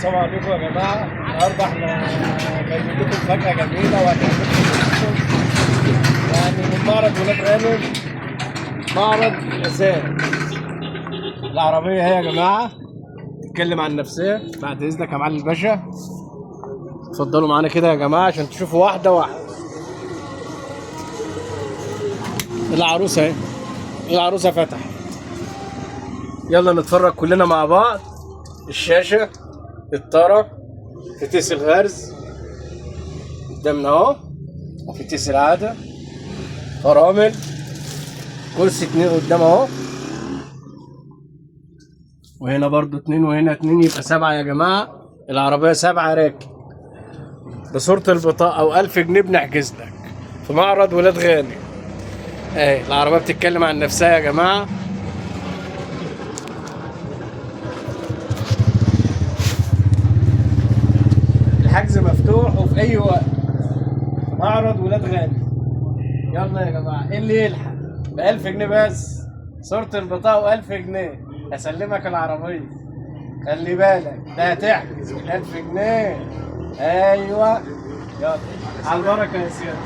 السلام عليكم يا جماعة. النهارده احنا جايبين لكم فاكهة جميلة وهتعجبكم يعني من معرض ولاد غانم، معرض الأزاز. العربية اهي يا جماعة، تتكلم عن نفسها. بعد إذنك يا معالي الباشا، اتفضلوا معانا كده يا جماعة عشان تشوفوا واحدة واحدة. العروسة اهي، العروسة فتحت. يلا نتفرج كلنا مع بعض. الشاشة، الطرف، فتيس الغرز قدامنا اهو، وفتيس العادة، فرامل، كرسي 2 قدام اهو، وهنا برضو 2 وهنا 2 يبقى 7 يا جماعة. العربية 7 راكب بصورة البطاقة أو 1000 جنيه بنحجز لك في معرض ولاد غانم. اهي العربية بتتكلم عن نفسها يا جماعة. الحجز مفتوح وفي أي وقت، معرض ولاد غانم. يلا يا جماعة، ايه اللي يلحق ب1000 جنيه بس، صورة البطاقة و1000 جنيه هسلمك العربية. خلي بالك ده هتحجز ب1000 جنيه. ايوه يلا على البركة يا سيادة.